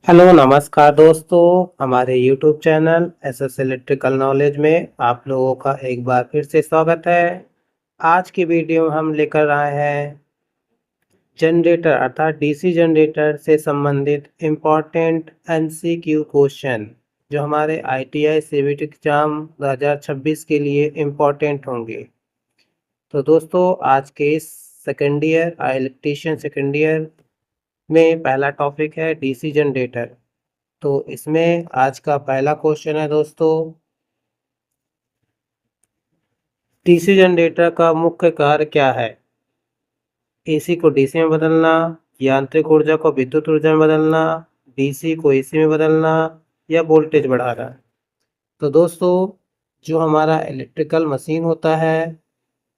Hello नमस्कार दोस्तों, हमारे YouTube channel SS electrical knowledge में आप लोगों का एक बार फिर से स्वागत है। आज की वीडियो में हम लेकर आए हैं जनरेटर अर्थात डीसी जनरेटर से संबंधित इम्पोर्टेंट एमसीक्यू क्वेश्चन जो हमारे आईटीआई सीवीटी एग्जाम 2026 के लिए इम्पोर्टेंट होंगे। तो दोस्तों, आज के इस second year electrician second year में पहला टॉपिक है डीसी जनरेटर। तो इसमें आज का पहला क्वेश्चन है दोस्तों, डीसी जनरेटर का मुख्य कार्य क्या है? एसी को डीसी में बदलना, यांत्रिक ऊर्जा को विद्युत ऊर्जा में बदलना, डीसी को एसी में बदलना या वोल्टेज बढ़ाना। तो दोस्तों, जो हमारा इलेक्ट्रिकल मशीन होता है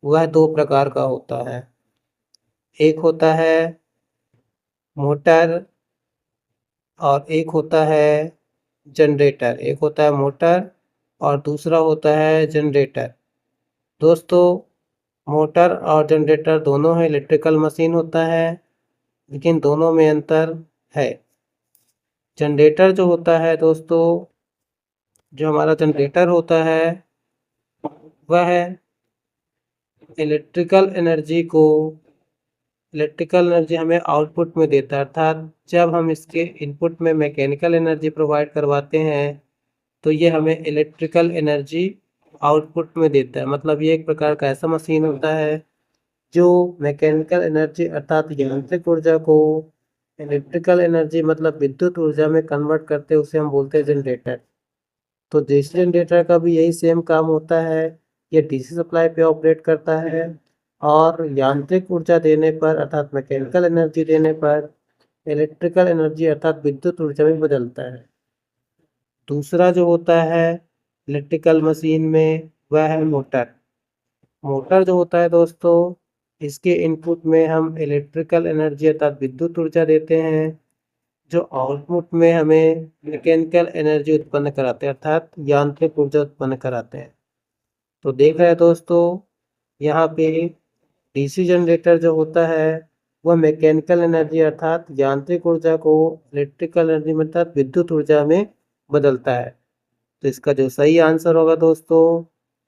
वह दो प्रकार का होता है। एक होता है मोटर और एक होता है जनरेटर। एक होता है मोटर और दूसरा होता है जनरेटर। दोस्तों, मोटर और जनरेटर दोनों है इलेक्ट्रिकल मशीन होता है, लेकिन दोनों में अंतर है। जनरेटर जो होता है दोस्तों, जो हमारा जनरेटर होता है वह इलेक्ट्रिकल एनर्जी हमें आउटपुट में देता है, अर्थात जब हम इसके इनपुट में मैकेनिकल एनर्जी प्रोवाइड करवाते हैं तो ये हमें इलेक्ट्रिकल एनर्जी आउटपुट में देता है। मतलब ये एक प्रकार का ऐसा मशीन होता है जो मैकेनिकल एनर्जी अर्थात यांत्रिक ऊर्जा को इलेक्ट्रिकल एनर्जी मतलब विद्युत ऊर्जा में कन्वर्ट करते हैं, उसे हम बोलते हैं जनरेटर। तो डीसी जनरेटर का भी यही सेम काम होता है। ये डीसी सप्लाई पे ऑपरेट करता है और यांत्रिक ऊर्जा देने पर अर्थात मैकेनिकल एनर्जी देने पर इलेक्ट्रिकल एनर्जी अर्थात विद्युत ऊर्जा में बदलता है। दूसरा जो होता है इलेक्ट्रिकल मशीन में वह है मोटर। मोटर जो होता है दोस्तों, इसके इनपुट में हम इलेक्ट्रिकल एनर्जी अर्थात विद्युत ऊर्जा देते हैं, जो आउटपुट में हमें मैकेनिकल एनर्जी उत्पन्न कराते हैं अर्थात यांत्रिक ऊर्जा उत्पन्न कराते हैं। तो देख रहे हैं दोस्तों, यहाँ पे डीसी जनरेटर जो होता है वह मैकेनिकल एनर्जी अर्थात यांत्रिक ऊर्जा को इलेक्ट्रिकल एनर्जी में अर्थात विद्युत ऊर्जा में बदलता है। तो इसका जो सही आंसर होगा दोस्तों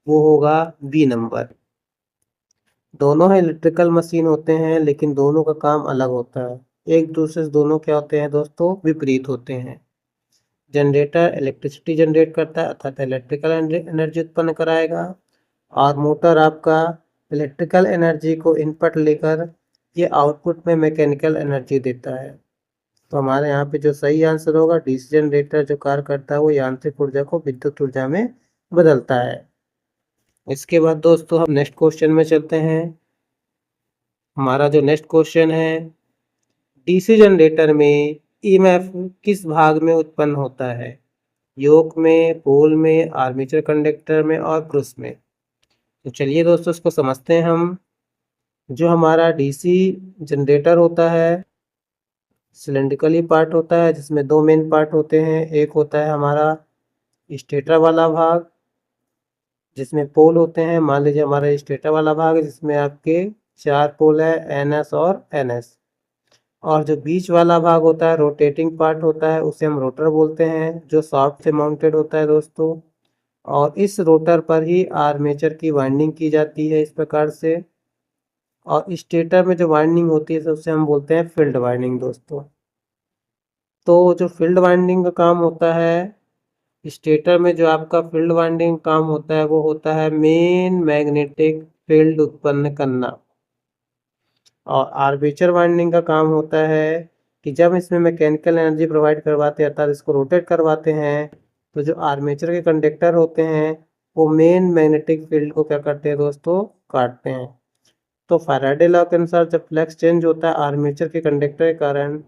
वो होगा बी नंबर। दोनों है इलेक्ट्रिकल मशीन होते हैं, लेकिन दोनों का काम अलग होता है। एक दूसरे से दोनों क्या होते हैं दोस्तों, विपरीत होते हैं। जनरेटर इलेक्ट्रिसिटी जनरेट करता है अर्थात इलेक्ट्रिकल एनर्जी उत्पन्न कराएगा, और मोटर आपका इलेक्ट्रिकल एनर्जी को इनपुट लेकर ये आउटपुट में मैकेनिकल एनर्जी देता है। तो हमारे यहाँ पे जो सही आंसर होगा, डीसी जनरेटर जो कार्य करता है वो यांत्रिक ऊर्जा को विद्युत ऊर्जा में बदलता है। इसके बाद दोस्तों हम नेक्स्ट क्वेश्चन में चलते हैं। हमारा जो नेक्स्ट क्वेश्चन है, डीसी जनरेटर में ईएमएफ किस भाग में उत्पन्न होता है? योक में, पोल में, आर्मेचर कंडक्टर में और ब्रश में। तो चलिए दोस्तों इसको समझते हैं हम। जो हमारा डीसी जनरेटर होता है सिलेंड्रिकली पार्ट होता है, जिसमें दो मेन पार्ट होते हैं। एक होता है हमारा स्टेटर वाला भाग जिसमें पोल होते हैं। मान लीजिए हमारा स्टेटर वाला भाग है जिसमें आपके 4 पोल है, NS और NS। और जो बीच वाला भाग होता है रोटेटिंग पार्ट होता है, उसे हम रोटर बोलते हैं, जो शाफ्ट से माउंटेड होता है दोस्तों। और इस रोटर पर ही आर्मेचर की वाइंडिंग की जाती है इस प्रकार से। और स्टेटर में जो वाइंडिंग होती है उसे हम बोलते हैं फील्ड वाइंडिंग दोस्तों। तो जो फील्ड वाइंडिंग का काम होता है, स्टेटर में जो आपका फील्ड वाइंडिंग काम होता है वो होता है मेन मैग्नेटिक फील्ड उत्पन्न करना। और आर्मेचर वाइंडिंग का काम होता है कि जब इसमें मैकेनिकल एनर्जी प्रोवाइड करवाते हैं अर्थात इसको रोटेट करवाते हैं, तो जो आर्मेचर के कंडक्टर होते हैं वो मेन मैग्नेटिक फील्ड को क्या करते हैं दोस्तों, काटते हैं। तो फैराडे लॉ के अनुसार जब फ्लक्स चेंज होता है आर्मेचर के कंडक्टर के कारण,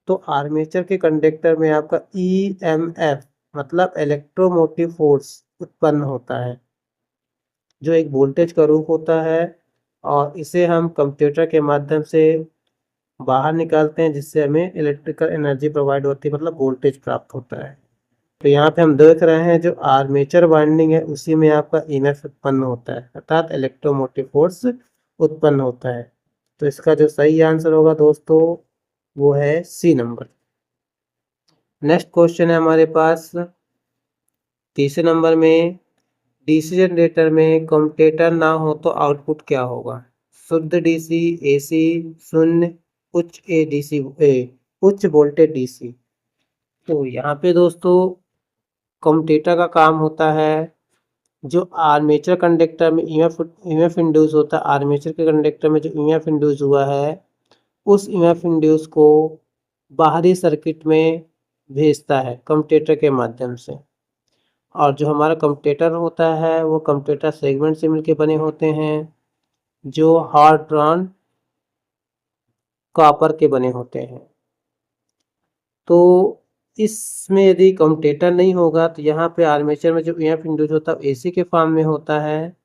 तो आर्मेचर के कंडक्टर में आपका EMF मतलब इलेक्ट्रोमोटिव फोर्स उत्पन्न होता है, जो एक वोल्टेज का रूप होता है। और इसे हम कंप्यूटर के माध्यम से बाहर निकालते हैं, जिससे हमें इलेक्ट्रिकल एनर्जी प्रोवाइड होती है मतलब वोल्टेज प्राप्त होता है। तो यहाँ पे हम देख रहे हैं जो आर्मेचर वाइंडिंग है उसी में आपका EMF उत्पन्न होता है अर्थात इलेक्ट्रोमोटिव फोर्स उत्पन्न होता है। तो इसका जो सही आंसर होगा दोस्तों वो है सी नंबर। नेक्स्ट क्वेश्चन है हमारे पास तीसरे नंबर में, डीसी जनरेटर में कम्यूटेटर ना हो तो आउटपुट क्या होगा? शुद्ध डीसी, एसी, शून्य, उच्च एडीसी, उच्च वोल्टेज डीसी। तो यहाँ पे दोस्तों कम्यूटेटर का काम होता है, जो आर्मेचर कंडक्टर में ईएमएफ इंड्यूस होता है, आर्मेचर के कंडक्टर में जो ईएमएफ इंड्यूस हुआ है उस ईएमएफ इंड्यूस को बाहरी सर्किट में भेजता है कम्यूटेटर के माध्यम से। और जो हमारा कम्यूटेटर होता है वो कम्यूटेटर सेगमेंट से मिलकर बने होते हैं, जो हॉट ड्रॉन कॉपर के बने होते हैं। तो इसमें यदि कम्यूटेटर नहीं होगा तो यहाँ पे आर्मेचर में जो ईएमएफ इंड्यूस होता है एसी के फॉर्म में होता है,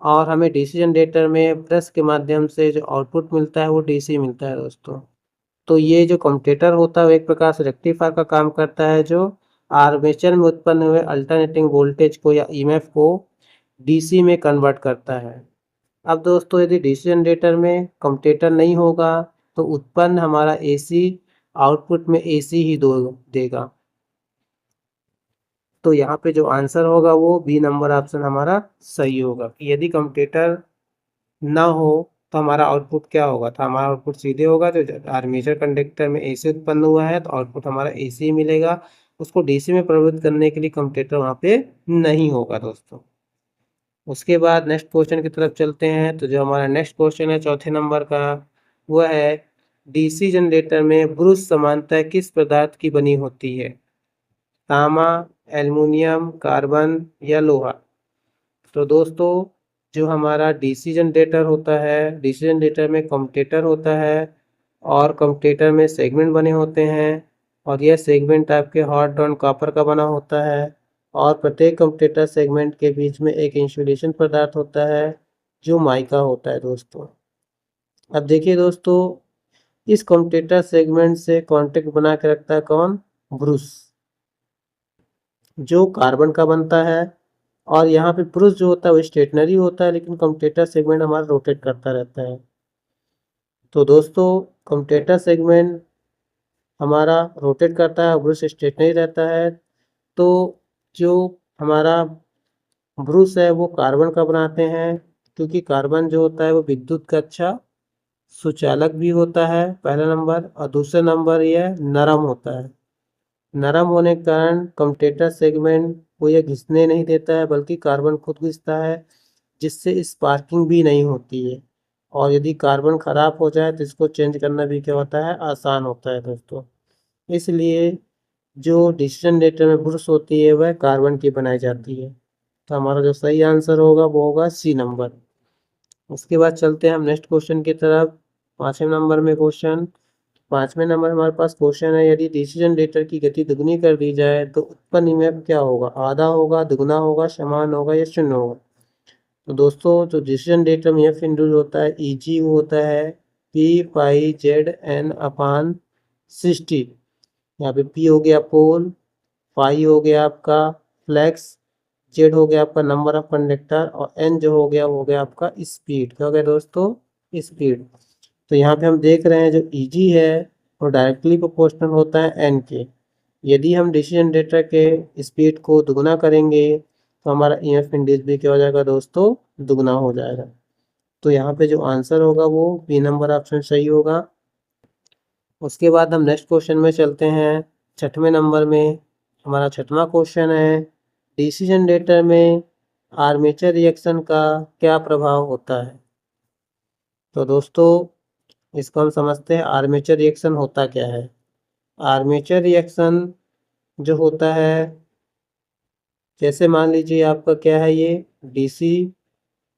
और हमें डीसी जनरेटर में ब्रश के माध्यम से जो आउटपुट मिलता है वो डीसी मिलता है दोस्तों। तो ये जो कम्यूटेटर होता है वो एक प्रकार से रेक्टिफायर का काम करता है, जो आर्मेचर में उत्पन्न हुए अल्टरनेटिंग वोल्टेज को या ईएमएफ को डीसी में कन्वर्ट करता है। अब दोस्तों यदि डीसी जनरेटर में कम्यूटेटर नहीं होगा तो उत्पन्न हमारा एसी आउटपुट में एसी ही देगा। तो यहाँ पे जो आंसर होगा वो बी नंबर ऑप्शन हमारा सही होगा कि यदि कम्यूटेटर ना हो तो हमारा आउटपुट क्या होगा? तो हमारा आउटपुट सीधे होगा, जो आर्मेचर कंडक्टर में एसी उत्पन्न हुआ है तो आउटपुट हमारा एसी ही मिलेगा। उसको डीसी में परिवर्तित करने के लिए कम्यूटेटर वहाँ पे नहीं होगा दोस्तों। उसके बाद नेक्स्ट क्वेश्चन की तरफ चलते हैं। तो जो हमारा नेक्स्ट क्वेश्चन है चौथे नंबर का, वह है डीसी जनरेटर में ब्रूस सामान्यतः किस पदार्थ की बनी होती है? तांबा, एल्युमिनियम, कार्बन या लोहा? तो दोस्तों जो हमारा डीसी जनरेटर होता है, डीसी जनरेटर में कम्यूटेटर होता है और कम्यूटेटर में सेगमेंट बने होते हैं, और यह सेगमेंट आपके हॉट ड्रॉन कॉपर का बना होता है, और प्रत्येक कम्यूटेटर सेगमेंट के बीच में एक इंसुलेशन पदार्थ होता है जो माइका होता है दोस्तों। अब देखिए दोस्तों, इस कम्यूटेटर सेगमेंट से कांटेक्ट बना के रखता है कौन? ब्रूस, जो कार्बन का बनता है। और यहाँ पे ब्रूस जो होता है वो स्टेशनरी होता है, लेकिन कम्यूटेटर सेगमेंट हमारा रोटेट करता रहता है। तो दोस्तों कम्यूटेटर सेगमेंट हमारा रोटेट करता है, ब्रूस स्टेशनरी रहता है। तो जो हमारा ब्रूस है वो कार्बन का बनाते हैं, क्योंकि कार्बन जो होता है वो विद्युत का अच्छा सुचालक भी होता है, पहला नंबर। और दूसरा नंबर यह नरम होता है। नरम होने के कारण कम्यूटेटर सेगमेंट को यह घिसने नहीं देता है, बल्कि कार्बन खुद घिसता है, जिससे स्पार्किंग भी नहीं होती है। और यदि कार्बन ख़राब हो जाए तो इसको चेंज करना भी क्या होता है? आसान होता है दोस्तों। इसलिए जो डिसीजन जनरेटर में ब्रूस होती है वह कार्बन की बनाई जाती है। तो हमारा जो सही आंसर होगा वो होगा सी नंबर। उसके बाद चलते हैं हम नेक्स्ट क्वेश्चन की तरफ। पाँचवें नंबर में क्वेश्चन, पाँचवें नंबर हमारे पास क्वेश्चन है, यदि डीसी जनरेटर की गति दुगनी कर दी जाए तो उत्पन्न ईएमएफ क्या होगा? आधा होगा, दुगना होगा, समान होगा या शून्य होगा? तो दोस्तों जो डीसी जनरेटर में ईएमएफ इंड्यूस होता है ईजी, वो होता है पी पाई जेड एन अपान 60। यहाँ पे पी हो गया पोल, पाई हो गया आपका फ्लैक्स, जेड हो गया आपका नंबर ऑफ कंडक्टर, और एन जो हो गया आपका स्पीड। क्या हो गया दोस्तों? स्पीड। तो यहाँ पे हम देख रहे हैं जो ईजी है वो डायरेक्टली प्रोपोर्शनल होता है एन के। यदि हम डीसी जनरेटर के स्पीड को दुगना करेंगे तो हमारा ईएमएफ इंड्यूस भी क्या हो जाएगा दोस्तों? दुगना हो जाएगा। तो यहाँ पे जो आंसर होगा वो बी नंबर ऑप्शन सही होगा। उसके बाद हम नेक्स्ट क्वेश्चन में चलते हैं। छठवें नंबर में हमारा छठवां क्वेश्चन है, डीसी जनरेटर में आर्मेचर रिएक्शन का क्या प्रभाव होता है? तो दोस्तों इसको हम समझते हैं आर्मेचर रिएक्शन होता क्या है। आर्मेचर रिएक्शन जो होता है, जैसे मान लीजिए आपका क्या है, ये डीसी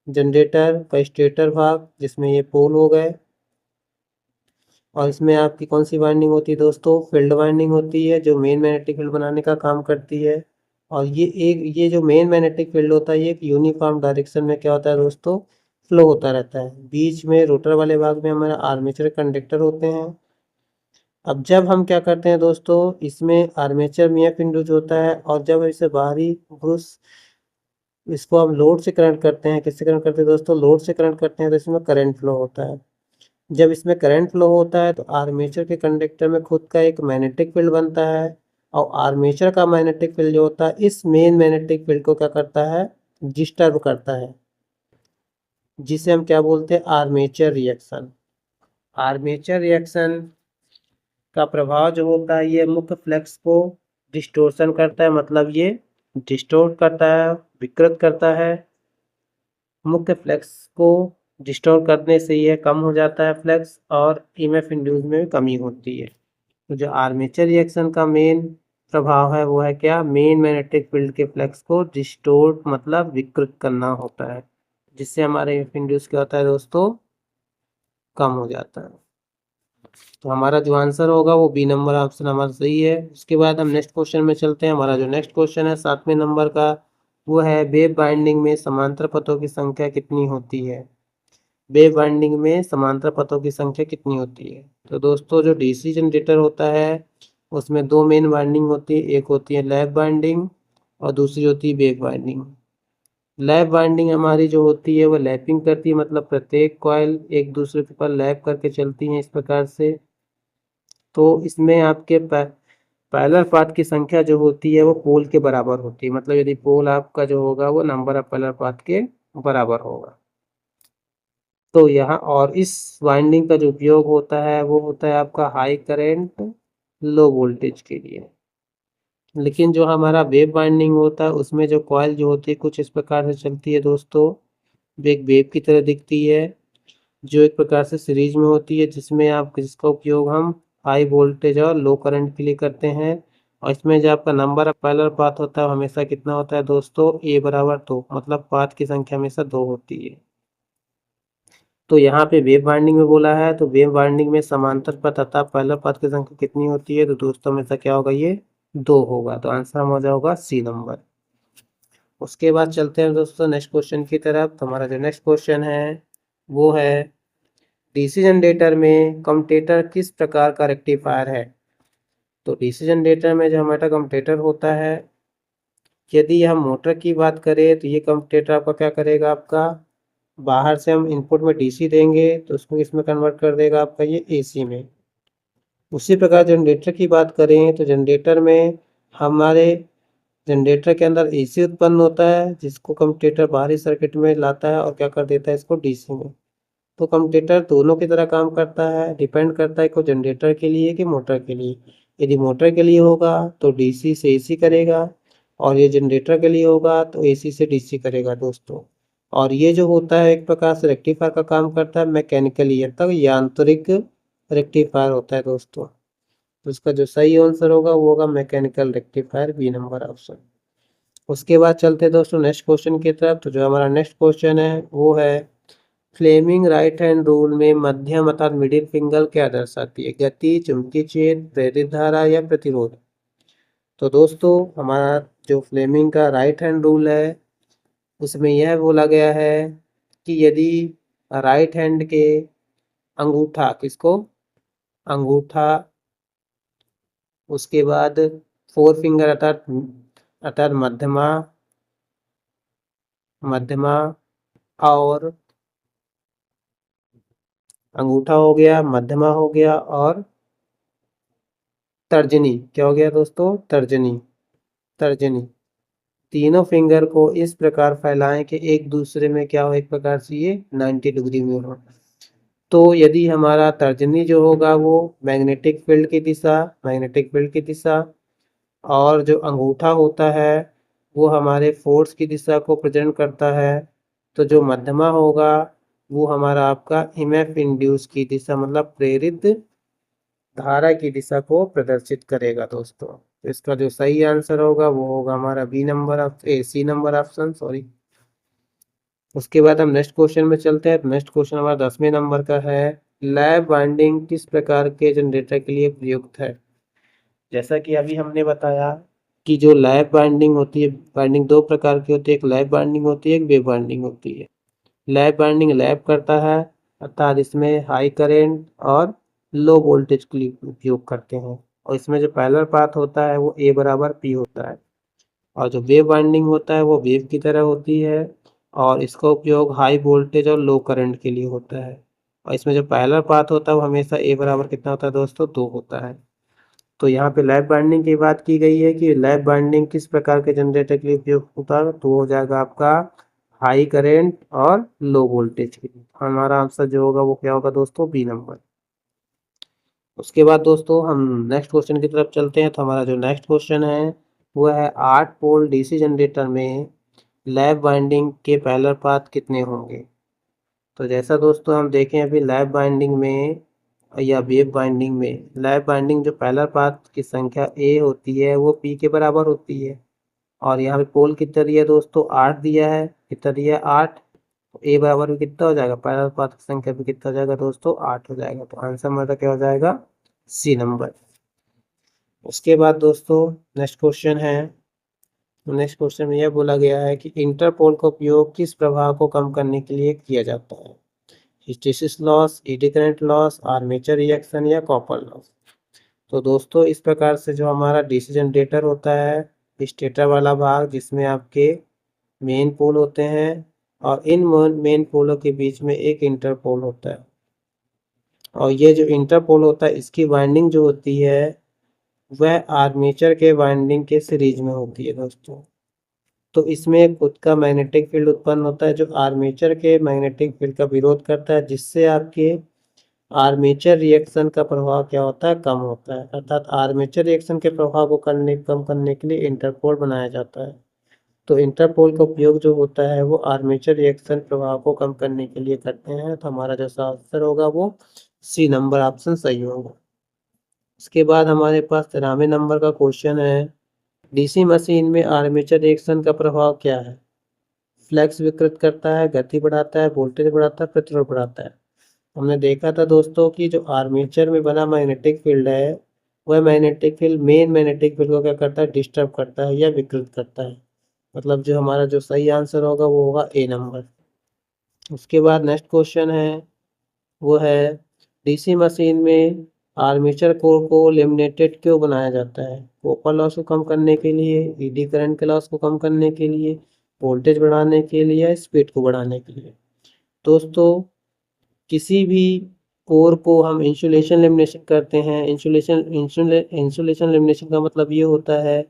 जनरेटर का स्टेटर भाग जिसमें ये पोल हो गए, और इसमें आपकी कौन सी वाइंडिंग होती है दोस्तों? फील्ड वाइंडिंग होती है, जो मेन मैग्नेटिक फील्ड बनाने का काम करती है। और ये जो मेन मैग्नेटिक फील्ड होता है ये एक यूनिफॉर्म डायरेक्शन में क्या होता है दोस्तों? फ्लो होता रहता है। बीच में रोटर वाले भाग में हमारे आर्मेचर कंडक्टर होते हैं। अब जब हम क्या करते हैं दोस्तों, इसमें आर्मेचर में ईएमएफ इंड्यूस होता है, और जब इसे बाहरी ब्रूस, इसको हम लोड से करंट करते हैं। किससे करंट करते हैं दोस्तों? लोड से करंट करते हैं, तो इसमें करंट फ्लो होता है। जब इसमें करंट फ्लो होता है तो आर्मेचर के कंडक्टर में खुद का एक मैग्नेटिक फील्ड बनता है और आर्मेचर का मैग्नेटिक फील्ड जो होता है इस मेन मैग्नेटिक फील्ड को क्या करता है, डिस्टर्ब करता है, जिसे हम क्या बोलते हैं, आर्मेचर रिएक्शन। आर्मेचर रिएक्शन का प्रभाव जो होता है ये मुख्य फ्लक्स को डिस्टोर्शन करता है, मतलब ये डिस्टोर्ट करता है, विकृत करता है। मुख्य फ्लक्स को डिस्टोर्ट करने से यह कम हो जाता है फ्लक्स और ईएमएफ इंड्यूस में भी कमी होती है। तो जो आर्मेचर रिएक्शन का मेन प्रभाव है वो है क्या, मेन मैग्नेटिक फील्ड के फ्लक्स को डिस्टोर्ट मतलब विकृत करना होता है, जिससे हमारे ईएमएफ इंड्यूस क्या होता है दोस्तों, कम हो जाता है। तो हमारा जो आंसर होगा वो बी नंबर ऑप्शन हमारा सही है। उसके बाद हम नेक्स्ट क्वेश्चन में चलते हैं। हमारा जो नेक्स्ट क्वेश्चन है 7वें नंबर का, वो है वेव बाइंडिंग में समांतर पथों की संख्या कितनी होती है। वेव बाइंडिंग में समांतर पथों की संख्या कितनी होती है। तो दोस्तों जो डीसी जनरेटर होता है उसमें दो मेन बाइंडिंग होती है, एक होती है लैप बाइंडिंग और दूसरी होती है वेव बाइंडिंग। लैप बाइंडिंग हमारी जो होती है वो लैपिंग करती है, मतलब प्रत्येक कॉइल एक दूसरे के ऊपर लैप करके चलती हैं इस प्रकार से। तो इसमें आपके पैरेलल पाथ की संख्या जो होती है वो पोल के बराबर होती है, मतलब यदि पोल आपका जो होगा वो नंबर ऑफ पैरेलल पाथ के बराबर होगा। तो यहाँ और इस वाइंडिंग का जो उपयोग होता है वो होता है आपका हाई करंट लो वोल्टेज के लिए। लेकिन जो हमारा वेव बाइंडिंग होता है उसमें जो कॉइल जो होती है कुछ इस प्रकार से चलती है दोस्तों, एक वेव की तरह दिखती है, जो एक प्रकार से सीरीज में होती है, जिसका उपयोग हम हाई वोल्टेज और लो करंट के लिए करते हैं। और इसमें जो आपका नंबर ऑफ पैरेलल पाथ होता है हमेशा कितना होता है दोस्तों, ए बराबर 2, मतलब पाथ की संख्या हमेशा 2 होती है। तो यहाँ पे वेव बाइंडिंग में बोला है, तो वेव बाइंडिंग में समांतर पथ तथा पैरेलल पाथ की संख्या कितनी होती है, तो दोस्तों हमेशा क्या होगा, ये 2 होगा। तो आंसर हो जाएगा सी नंबर। उसके बाद चलते हैं दोस्तों नेक्स्ट क्वेश्चन की तरफ। तो हमारा जो नेक्स्ट क्वेश्चन है वो है डीसी जनरेटर में कम्यूटेटर किस प्रकार का रेक्टिफायर है। तो डीसी जनरेटर में जो हमारा कम्यूटेटर होता है, यदि हम मोटर की बात करें तो ये कम्यूटेटर आपका क्या करेगा, आपका बाहर से हम इनपुट में डीसी देंगे तो उसको इसमें कन्वर्ट कर देगा आपका ये एसी में। उसी प्रकार जनरेटर की बात करें तो जनरेटर में हमारे जनरेटर के अंदर एसी उत्पन्न होता है, जिसको कम्यूटेटर बाहरी सर्किट में लाता है और क्या कर देता है, इसको डीसी में। तो कम्यूटेटर दोनों की तरह काम करता है, डिपेंड करता है कि जनरेटर के लिए कि मोटर के लिए। यदि मोटर के लिए होगा तो डीसी से एसी करेगा और ये जनरेटर के लिए होगा तो एसी से डीसी करेगा दोस्तों। और ये जो होता है एक प्रकार से रेक्टिफायर का काम करता है, मैकेनिकली तक यांत्रिक रेक्टिफायर होता है दोस्तों। तो इसका जो सही आंसर होगा वो होगा mechanical rectifier, B number option. उसके बाद चलते हैं दोस्तों नेक्स्ट क्वेश्चन की तरफ। तो जो हमारा नेक्स्ट क्वेश्चन है वो है फ्लेमिंग राइट हैंड रूल में मध्यम अर्थात मिडिल फिंगर क्या दर्शाती है, गति, चुंबकीय क्षेत्र, प्रेरित धारा या प्रतिरोध। तो दोस्तों हमारा जो फ्लेमिंग का राइट हैंड रूल है उसमें यह बोला गया है कि यदि राइट हैंड के अंगूठा, किसको, अंगूठा, उसके बाद फोर फिंगर अर्थात अर्थात मध्यमा, मध्यमा और अंगूठा हो गया, मध्यमा हो गया और तर्जनी, क्या हो गया दोस्तों, तर्जनी, तर्जनी, तीनों फिंगर को इस प्रकार फैलाएं कि एक दूसरे में क्या हो, एक प्रकार से ये 90 डिग्री में हो। तो यदि हमारा तर्जनी जो होगा वो मैग्नेटिक फील्ड की दिशा, मैग्नेटिक फील्ड की दिशा, और जो अंगूठा होता है वो हमारे फोर्स की दिशा को प्रेजेंट करता है। तो जो मध्यमा होगा वो हमारा आपका ईएमएफ इंड्यूस की दिशा, मतलब प्रेरित धारा की दिशा को प्रदर्शित करेगा दोस्तों। तो इसका जो सही आंसर होगा वो होगा हमारा B number C number option, sorry. उसके बाद हम नेक्स्ट क्वेश्चन में चलते हैं। नेक्स्ट क्वेश्चन हमारा 10वें नंबर का है, लैप बाइंडिंग किस प्रकार के जनरेटर के लिए प्रयुक्त है। जैसा कि अभी हमने बताया कि जो लैप बाइंडिंग होती है, बाइंडिंग दो प्रकार की होती है, एक लैप बाइंडिंग होती है, एक वेव बाइंडिंग होती है। लैप बाइंडिंग लैप करता है अर्थात इसमें हाई करंट और लो वोल्टेज के लिए उपयोग करते हैं, और इसमें जो पैरेलल पाथ होता है वो ए बराबर पी होता है। और जो वेव बाइंडिंग होता है वो वेव की तरह होती है और इसका उपयोग हाई वोल्टेज और लो करंट के लिए होता है। और इसमें जो पहला पाथ होता है वो हमेशा ए बराबर कितना होता है दोस्तों, 2 होता है। तो यहाँ पे लैप बाइंडिंग की बात की गई है कि लैप बाइंडिंग किस प्रकार के जनरेटर के लिए उपयोग होता है, तो हो जाएगा आपका हाई करंट और लो वोल्टेज के लिए। हमारा आंसर जो होगा वो क्या होगा दोस्तों, बी नंबर। उसके बाद दोस्तों हम नेक्स्ट क्वेश्चन की तरफ चलते हैं। तो हमारा जो नेक्स्ट क्वेश्चन है वो है 8 पोल डीसी जनरेटर में लैप बाइंडिंग के पैरेलल पाथ कितने होंगे। तो जैसा दोस्तों हम देखें अभी लैप बाइंडिंग में या वेव बाइंडिंग में, लैप बाइंडिंग जो पैरेलल पाथ की संख्या ए होती है वो पी के बराबर होती है। और यहाँ पे पोल कितना दिया है दोस्तों, 8 दिया है। कितना दिया है, 8। ए बराबर में कितना हो जाएगा, पैरेलल पाथ की संख्या भी कितना हो जाएगा दोस्तों, 8 हो जाएगा। तो आंसर हमारा क्या हो जाएगा, सी नंबर। उसके बाद दोस्तों नेक्स्ट क्वेश्चन है। नेक्स्ट क्वेश्चन में यह बोला गया है कि इंटरपोल का उपयोग किस प्रभाव को कम करने के लिए किया जाता है। Hysteresis loss, eddy current loss, armature reaction या कॉपर लॉस। तो दोस्तों इस प्रकार से जो हमारा डीसी जनरेटर होता है, स्टेटर वाला भाग जिसमें आपके मेन पोल होते हैं और इन मेन पोलों के बीच में एक इंटरपोल होता है। और ये जो इंटरपोल होता है इसकी वाइंडिंग जो होती है वह आर्मेचर के वाइंडिंग के सीरीज में होती है दोस्तों। तो इसमें खुद का मैग्नेटिक फील्ड उत्पन्न होता है जो आर्मेचर के मैग्नेटिक फील्ड का विरोध करता है, जिससे आपके आर्मेचर रिएक्शन का प्रभाव क्या होता है, कम होता है। अर्थात आर्मेचर रिएक्शन के प्रभाव को कम करने के लिए इंटरपोल बनाया जाता है। तो इंटरपोल का उपयोग जो होता है वो आर्मेचर रिएक्शन प्रभाव को कम करने के लिए करते हैं। तो हमारा जो आंसर होगा वो सी नंबर ऑप्शन सही होगा। इसके बाद हमारे पास 93 नंबर का क्वेश्चन है, डीसी मशीन में आर्मेचर रिएक्शन का प्रभाव क्या है। फ्लक्स विकृत करता है, गति बढ़ाता है, वोल्टेज बढ़ाता है, प्रतिरोध बढ़ाता है। हमने देखा था दोस्तों कि जो आर्मेचर में बना मैग्नेटिक फील्ड है वह magnetic field main magnetic field को क्या करता है, डिस्टर्ब करता है या विकृत करता है। मतलब जो हमारा जो सही आंसर होगा वो होगा ए नंबर। उसके बाद नेक्स्ट क्वेश्चन है वो है, डीसी मशीन में आर्मेचर कोर को लेमिनेटेड क्यों बनाया जाता है। कॉपर लॉस को कम करने के लिए, ईडी करंट के लॉस को कम करने के लिए, वोल्टेज बढ़ाने के लिए या स्पीड को बढ़ाने के लिए। दोस्तों किसी भी कोर को हम इंसुलेशन लेमिनेशन करते हैं। इंसुलेशन लेमिनेशन का मतलब ये होता है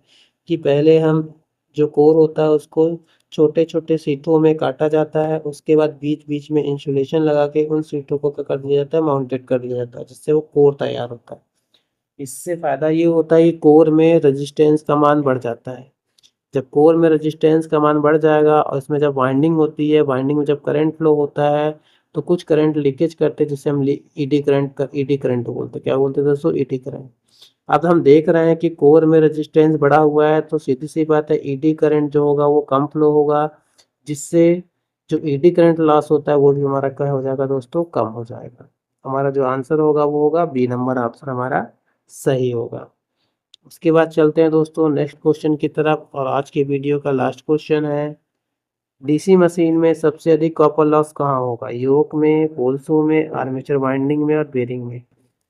कि पहले हम जो कोर होता है उसको छोटे छोटे शीटों में काटा जाता है, उसके बाद बीच बीच में इंसुलेशन लगा के उन शीटों को क्या कर दिया जाता है, माउंटेड कर दिया जाता है, जिससे वो कोर तैयार होता है। इससे फायदा ये होता है कि कोर में रेजिस्टेंस का मान बढ़ जाता है। जब कोर में रेजिस्टेंस का मान बढ़ जाएगा और इसमें जब वाइंडिंग होती है, वाइंडिंग में जब करंट फ्लो होता है तो कुछ करंट लीकेज करते हैं जिसे हम ईडी करंट बोलते हैं। क्या बोलते हैं दोस्तों, ईडी करंट। अब हम देख रहे हैं कि कोर में रेजिस्टेंस बढ़ा हुआ है तो सीधी सी बात है ईडी करंट जो होगा वो कम फ्लो होगा, जिससे जो ईडी करंट लॉस होता है वो भी हमारा क्या हो जाएगा दोस्तों, कम हो जाएगा। हमारा जो आंसर होगा वो होगा बी नंबर ऑप्शन हमारा सही होगा। उसके बाद चलते हैं दोस्तों नेक्स्ट क्वेश्चन की तरफ, और आज के वीडियो का लास्ट क्वेश्चन है, डीसी मशीन में सबसे अधिक कॉपर लॉस कहाँ होगा, योक में, पोल शू में, आर्मेचर वाइंडिंग में और बेरिंग में।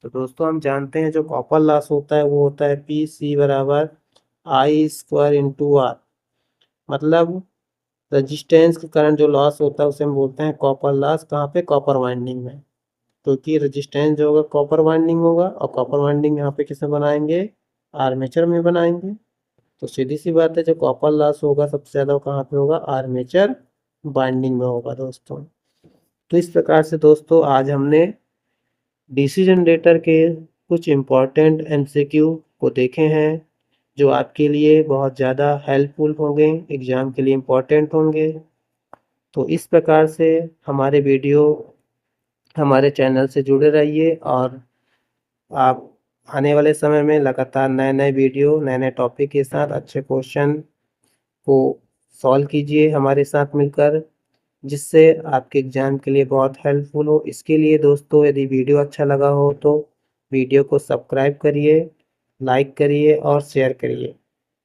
तो दोस्तों हम जानते हैं जो कॉपर लॉस होता है वो होता है पी सी बराबर आई स्क्वायर इंटू आर। मतलब रजिस्टेंस के कारण जो लॉस होता है उसे हम बोलते हैं कॉपर लॉस। कहाँ पे, कॉपर वाइंडिंग में, क्योंकि रजिस्टेंस जो होगा कॉपर वाइंडिंग होगा और कॉपर वाइंडिंग यहाँ पे किसमें बनाएंगे, आर्मेचर में बनाएंगे। तो सीधी सी बात है जो कॉपर लॉस होगा सबसे ज़्यादा कहाँ पे होगा, आर्मेचर बाइंडिंग में होगा दोस्तों। तो इस प्रकार से दोस्तों आज हमने डीसी जनरेटर के कुछ इम्पॉर्टेंट एमसीक्यू को देखे हैं जो आपके लिए बहुत ज़्यादा हेल्पफुल होंगे, एग्ज़ाम के लिए इम्पॉर्टेंट होंगे। तो इस प्रकार से हमारे वीडियो हमारे चैनल से जुड़े रहिए और आप आने वाले समय में लगातार नए नए वीडियो नए नए टॉपिक के साथ अच्छे क्वेश्चन को सॉल्व कीजिए हमारे साथ मिलकर, जिससे आपके एग्ज़ाम के लिए बहुत हेल्पफुल हो। इसके लिए दोस्तों यदि वीडियो अच्छा लगा हो तो वीडियो को सब्सक्राइब करिए, लाइक करिए और शेयर करिए,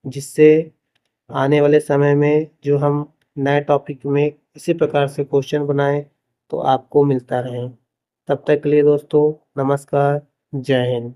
जिससे आने वाले समय में जो हम नए टॉपिक में इसी प्रकार से क्वेश्चन बनाएं तो आपको मिलता रहे। तब तक के लिए दोस्तों नमस्कार, जय हिंद।